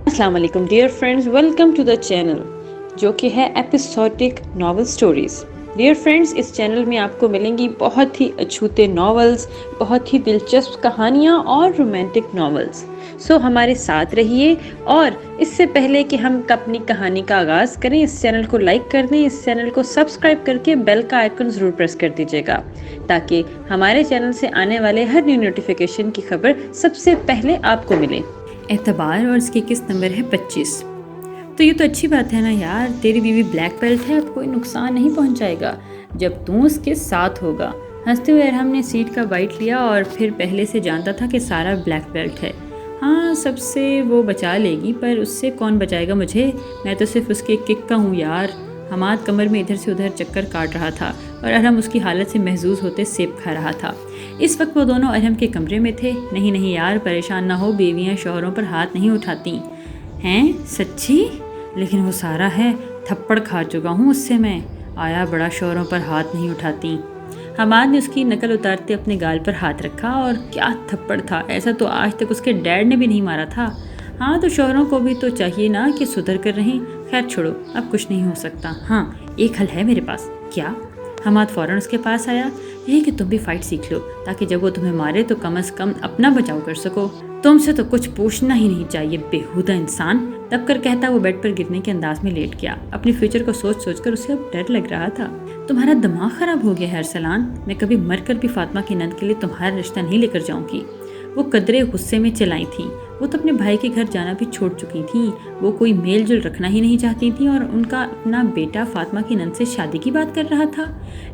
السلام علیکم dear friends, welcome to the channel جو کہ ہے episodic novel stories. Dear friends, اس چینل میں آپ کو ملیں گی بہت ہی اچھوتے ناولز، بہت ہی دلچسپ کہانیاں اور رومانٹک ناولز۔ سو ہمارے ساتھ رہیے، اور اس سے پہلے کہ ہم اپنی کہانی کا آغاز کریں، اس چینل کو لائک کر دیں، اس چینل کو سبسکرائب کر کے بیل کا آئیکن ضرور پریس کر دیجیے گا تاکہ ہمارے چینل سے آنے والے ہر نیو نوٹیفیکیشن کی خبر سب سے پہلے آپ کو ملے۔ اعتبار، اور اس کی قسط نمبر ہے 25۔ تو یہ تو اچھی بات ہے نا یار، تیری بیوی بلیک بیلٹ ہے، اب کوئی نقصان نہیں پہنچائے گا جب تو اس کے ساتھ ہوگا۔ ہنستے ہوئے ارحم نے سیٹ کا بائٹ لیا اور پھر پہلے سے جانتا تھا کہ سارا بلیک بیلٹ ہے۔ ہاں، سب سے وہ بچا لے گی، پر اس سے کون بچائے گا مجھے؟ میں تو صرف اس کے کک کا ہوں یار۔ حماد کمر میں ادھر سے ادھر چکر کاٹ رہا تھا اور ارحم اس کی حالت سے محظوظ ہوتے سیب کھا رہا تھا۔ اس وقت وہ دونوں ارحم کے کمرے میں تھے۔ نہیں یار، پریشان نہ ہو، بیویاں شوہروں پر ہاتھ نہیں اٹھاتی ہیں۔ سچی؟ لیکن وہ سارا ہے، تھپڑ کھا چکا ہوں اس سے میں۔ آیا بڑا شوہروں پر ہاتھ نہیں اٹھاتی۔ حماد نے اس کی نقل اتارتے اپنے گال پر ہاتھ رکھا، اور کیا تھپڑ تھا، ایسا تو آج تک اس کے ڈیڈ نے بھی نہیں مارا تھا۔ ہاں تو شوہروں کو بھی تو چاہیے نا کہ سدھر کر رہیں۔ خیر چھوڑو، اب کچھ نہیں ہو سکتا۔ ہاں، ایک حل ہے میرے پاس۔ کیا؟ حماد فوراً اس کے پاس آیا۔ یہی کہ تم بھی فائٹ سیکھ لو تاکہ جب وہ تمہیں مارے تو کم از کم اپنا بچاؤ کر سکو۔ تم سے تو کچھ پوچھنا ہی نہیں چاہیے، بےہودہ انسان۔ دب کر کہتا وہ بیڈ پر گرنے کے انداز میں لیٹ گیا۔ اپنی فیوچر کو سوچ سوچ کر اسے اب ڈر لگ رہا تھا۔ تمہارا دماغ خراب ہو گیا ہے ارسلان، میں کبھی مر کر بھی فاطمہ کی نند کے لیے تمہارا رشتہ نہیں لے کر جاؤں گی۔ وہ قدرے غصے میں چلائی تھیں۔ وہ تو اپنے بھائی کے گھر جانا بھی چھوڑ چکی تھیں۔ وہ کوئی میل جل رکھنا ہی نہیں چاہتی تھیں، اور ان کا اپنا بیٹا فاطمہ کی نند سے شادی کی بات کر رہا تھا۔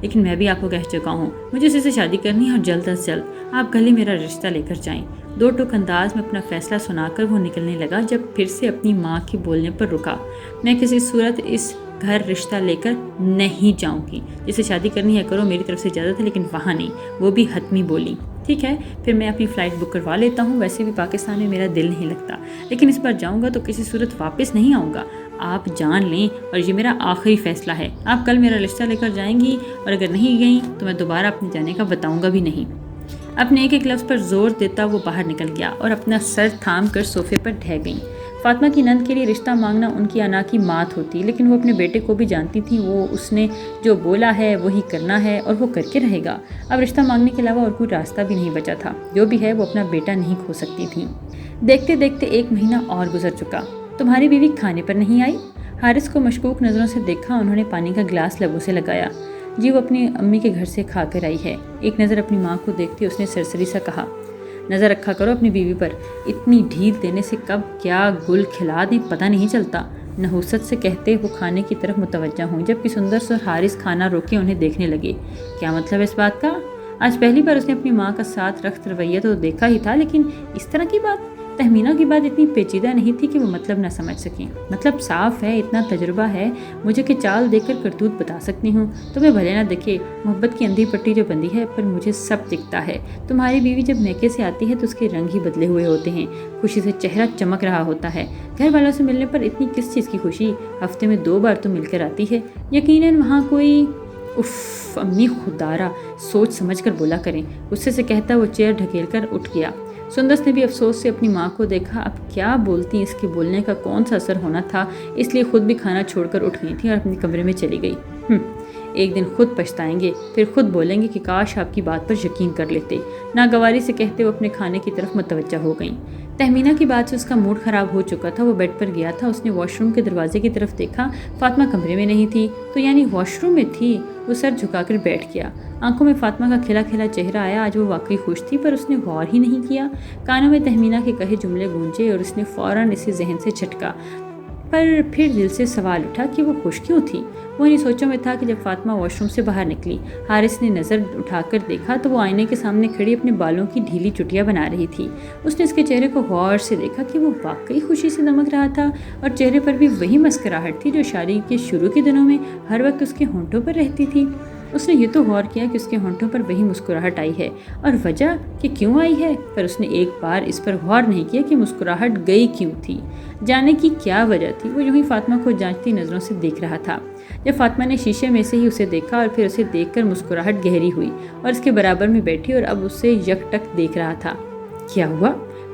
لیکن میں بھی آپ کو کہہ چکا ہوں، مجھے اسی سے شادی کرنی ہے، اور جلد از جلد۔ آپ کل ہی میرا رشتہ لے کر جائیں۔ دو ٹوک انداز میں اپنا فیصلہ سنا کر وہ نکلنے لگا، جب پھر سے اپنی ماں کے بولنے پر رکا۔ میں کسی صورت اس گھر رشتہ لے کر نہیں جاؤں گی۔ جسے شادی کرنی ہے کرو، میری طرف سے اجازت ہے، لیکن وہاں نہیں۔ وہ بھی حتمی بولی۔ ٹھیک ہے، پھر میں اپنی فلائٹ بک کروا لیتا ہوں، ویسے بھی پاکستان میں میرا دل نہیں لگتا، لیکن اس بار جاؤں گا تو کسی صورت واپس نہیں آؤں گا۔ آپ جان لیں، اور یہ میرا آخری فیصلہ ہے۔ آپ کل میرا رشتہ لے کر جائیں گی، اور اگر نہیں گئیں تو میں دوبارہ اپنے جانے کا بتاؤں گا بھی نہیں۔ اپنے ایک ایک لفظ پر زور دیتا وہ باہر نکل گیا، اور اپنا سر تھام کر صوفے پر ڈھہ گئیں۔ فاطمہ کی نند کے لیے رشتہ مانگنا ان کی انا کی مات ہوتی، لیکن وہ اپنے بیٹے کو بھی جانتی تھیں، وہ اس نے جو بولا ہے وہی کرنا ہے، اور وہ کر کے رہے گا۔ اب رشتہ مانگنے کے علاوہ اور کوئی راستہ بھی نہیں بچا تھا۔ جو بھی ہے وہ اپنا بیٹا نہیں کھو سکتی تھیں۔ دیکھتے دیکھتے 1 مہینہ اور گزر چکا۔ تمہاری بیوی کھانے پر نہیں آئی؟ حارث کو مشکوک نظروں سے دیکھا۔ انہوں نے پانی کا گلاس لبوں سے لگایا۔ جی، وہ اپنی امی کے گھر سے کھا کر آئی ہے۔ ایک نظر اپنی ماں کو دیکھتے اس نے سرسری سا کہا، نظر رکھا کرو اپنی بیوی پر، اتنی ڈھیل دینے سے کب کیا گل کھلا دیں پتہ نہیں چلتا۔ نحوست سے کہتے وہ کھانے کی طرف متوجہ ہوں، جبکہ سندر اور حارث کھانا روکے انہیں دیکھنے لگے۔ کیا مطلب اس بات کا؟ آج پہلی بار اس نے اپنی ماں کا ساتھ رخت رویہ تو دیکھا ہی تھا، لیکن اس طرح کی بات؟ تہمینہ کی بات اتنی پیچیدہ نہیں تھی کہ وہ مطلب نہ سمجھ سکیں۔ مطلب صاف ہے، اتنا تجربہ ہے مجھے کہ چال دیکھ کر کرتوت بتا سکتی ہوں۔ تمہیں بھلے نہ دکھے، محبت کی اندھی پٹی جو بندی ہے، پر مجھے سب دکھتا ہے۔ تمہاری بیوی جب میکے سے آتی ہے تو اس کے رنگ ہی بدلے ہوئے ہوتے ہیں، خوشی سے چہرہ چمک رہا ہوتا ہے۔ گھر والوں سے ملنے پر اتنی کس چیز کی خوشی؟ ہفتے میں 2 بار تو مل کر آتی ہے، یقیناً وہاں کوئی… اف امی خدارہ، سوچ سمجھ کر بولا کریں، غصے سے کہتا وہ چیئر ڈھکیل کر اٹھ گیا۔ سندس نے بھی افسوس سے اپنی ماں کو دیکھا۔ اب کیا بولتی، اس کے بولنے کا کون سا اثر ہونا تھا، اس لیے خود بھی کھانا چھوڑ کر اٹھ گئی تھی اور اپنے کمرے میں چلی گئی۔ ایک دن خود پچھتائیں گے، پھر خود بولیں گے کہ کاش آپ کی بات پر یقین کر لیتے۔ ناگواری سے کہتے وہ اپنے کھانے کی طرف متوجہ ہو گئیں۔ تہمینہ کی بات سے اس کا موڈ خراب ہو چکا تھا۔ وہ بیڈ پر گیا تھا۔ اس نے واش روم کے دروازے کی طرف دیکھا، فاطمہ کمرے میں نہیں تھی، تو یعنی واش روم میں تھی۔ وہ سر جھکا کر بیٹھ گیا۔ آنکھوں میں فاطمہ کا کھلا کھلا چہرہ آیا۔ آج وہ واقعی خوش تھی، پر اس نے غور ہی نہیں کیا۔ کانوں میں تہمینہ کے کہے جملے گونجے اور اس نے فوراً اسے ذہن سے جھٹکا، پر پھر دل سے سوال اٹھا کہ وہ خوش کیوں تھی۔ وہ انہیں سوچوں میں تھا کہ جب فاطمہ واش روم سے باہر نکلی، حارث نے نظر اٹھا کر دیکھا تو وہ آئینے کے سامنے کھڑی اپنے بالوں کی ڈھیلی چٹیاں بنا رہی تھی۔ اس نے اس کے چہرے کو غور سے دیکھا کہ وہ واقعی خوشی سے دمک رہا تھا، اور چہرے پر بھی وہی مسکراہٹ تھی جو شادی کے شروع کے دنوں میں ہر وقت اس کے ہونٹوں پر رہتی تھی۔ اس نے یہ تو غور کیا کہ اس کے ہونٹوں پر وہی مسکراہٹ آئی ہے، اور وجہ کہ کیوں آئی ہے، پر اس نے ایک بار اس پر غور نہیں کیا کہ مسکراہٹ گئی کیوں تھی، جانے کی کیا وجہ تھی۔ وہ یوں ہی فاطمہ کو جانچتی نظروں سے دیکھ رہا تھا۔ جب فاطمہ نے شیشے میں سے ہی اسے دیکھا اور پھر اسے دیکھ کر مسکراہٹ گہری ہوئی اور اس کے برابر میں بیٹھی اور اب اسے یک ٹک دیکھ رہا تھا۔ کیا ہوا؟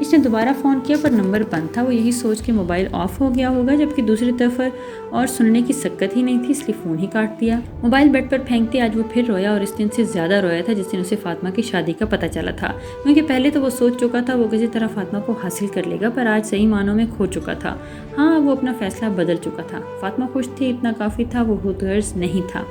اس نے دوبارہ فون کیا پر نمبر بند تھا. وہ یہی سوچ کے موبائل آف ہو گیا ہوگا، جبکہ دوسری طرف اور سننے کی سکت ہی نہیں تھی، اس لیے فون ہی کاٹ دیا. موبائل بیڈ پر پھینکتے آج وہ پھر رویا، اور اس دن سے زیادہ رویا تھا جس دن اسے فاطمہ کی شادی کا پتہ چلا تھا. کیونکہ پہلے تو وہ سوچ چکا تھا وہ کسی طرح فاطمہ کو حاصل کر لے گا، پر آج صحیح معنوں میں کھو چکا تھا. ہاں، وہ اپنا فیصلہ بدل چکا تھا. فاطمہ خوش تھی، اتنا کافی تھا. وہ غرض نہیں تھا.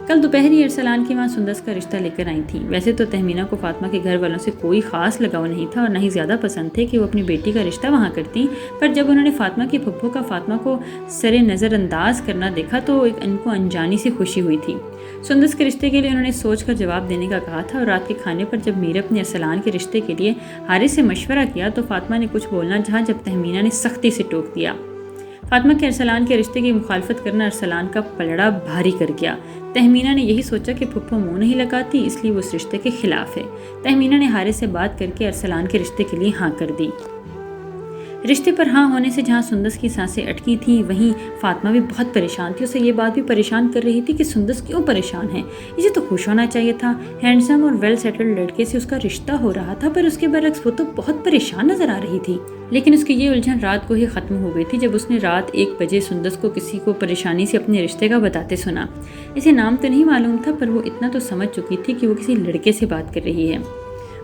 کل دوپہر ہی ارسلان کی ماں سندس کا رشتہ لے کر آئی تھیں. ویسے تو تہمینہ کو فاطمہ کے گھر والوں سے کوئی خاص لگاؤ نہیں تھا، اور نہ ہی زیادہ پسند تھے کہ وہ اپنی بیٹی کا رشتہ وہاں کرتی. پر جب انہوں نے فاطمہ کی پھپھو کا فاطمہ کو سر نظر انداز کرنا دیکھا تو ان کو انجانی سی خوشی ہوئی تھی. سندس کے رشتے کے لیے انہوں نے سوچ کر جواب دینے کا کہا تھا، اور رات کے کھانے پر جب میرب نے ارسلان کے رشتے کے لیے حارث سے مشورہ کیا تو فاطمہ نے کچھ بولنا چاہا، جب تہمینہ نے سختی سے ٹوک دیا. فاطمہ کے ارسلان کے رشتے کی مخالفت کرنا ارسلان کا پلڑا بھاری کر گیا. تہمینہ نے یہی سوچا کہ پھپھو منہ نہیں لگاتی، اس لیے وہ اس رشتے کے خلاف ہے. تہمینہ نے حارث سے بات کر کے ارسلان کے رشتے کے لیے ہاں کر دی. رشتے پر ہاں ہونے سے جہاں سندس کی سانسیں اٹکی تھیں، وہیں فاطمہ بھی بہت پریشان تھی. اسے یہ بات بھی پریشان کر رہی تھی کہ سندس کیوں پریشان ہے. اسے تو خوش ہونا چاہیے تھا. ہینڈسم اور ویل سیٹلڈ لڑکے سے اس کا رشتہ ہو رہا تھا، پر اس کے برعکس وہ تو بہت پریشان نظر آ رہی تھی. لیکن اس کی یہ الجھن رات کو ہی ختم ہو گئی تھی جب اس نے رات 1 بجے سندس کو کسی کو پریشانی سے اپنے رشتے کا بتاتے سنا. اسے نام تو نہیں معلوم تھا، پر وہ اتنا تو سمجھ چکی تھی کہ وہ کسی لڑکے سے بات کر رہی ہے.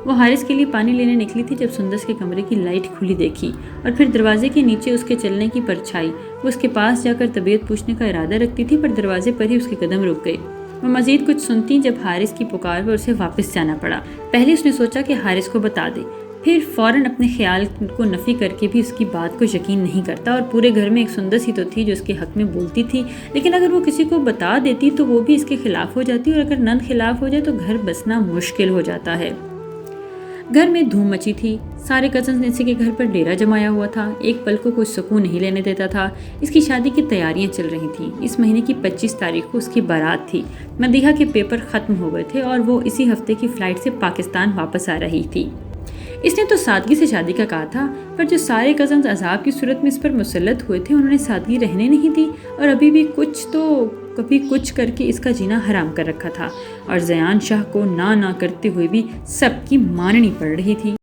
وہ حارث کے لیے پانی لینے نکلی تھی جب سندس کے کمرے کی لائٹ کھلی دیکھی، اور پھر دروازے کے نیچے اس کے چلنے کی پرچھائی. وہ اس کے پاس جا کر طبیعت پوچھنے کا ارادہ رکھتی تھی، پر دروازے پر ہی اس کے قدم رک گئے. وہ مزید کچھ سنتی جب حارث کی پکار پر اسے واپس جانا پڑا. پہلے اس نے سوچا کہ حارث کو بتا دے، پھر فوراً اپنے خیال کو نفی کر کے بھی اس کی بات کو یقین نہیں کرتا. اور پورے گھر میں ایک سندس ہی تو تھی جو اس کے حق میں بولتی تھی، لیکن اگر وہ کسی کو بتا دیتی تو وہ بھی اس کے خلاف ہو جاتی، اور اگر نند خلاف ہو جائے تو گھر بسنا مشکل ہو جاتا ہے. گھر میں دھوم مچی تھی. سارے کزنز ننسی کے گھر پر ڈیرا جمایا ہوا تھا. ایک پل کو کوئی سکون نہیں لینے دیتا تھا. اس کی شادی کی تیاریاں چل رہی تھیں. اس مہینے کی 25 تاریخ کو اس کی بارات تھی. مدیحہ کے پیپر ختم ہو گئے تھے اور وہ اسی ہفتے کی فلائٹ سے پاکستان واپس آ رہی تھی. اس نے تو سادگی سے شادی کا کہا تھا، پر جو سارے کزنز عذاب کی صورت میں اس پر مسلط ہوئے تھے انہوں نے سادگی رہنے نہیں دی، اور ابھی بھی کبھی کچھ کر کے اس کا جینا حرام کر رکھا تھا. اور زیان شاہ کو نہ کرتے ہوئے بھی سب کی ماننی پڑ رہی تھی.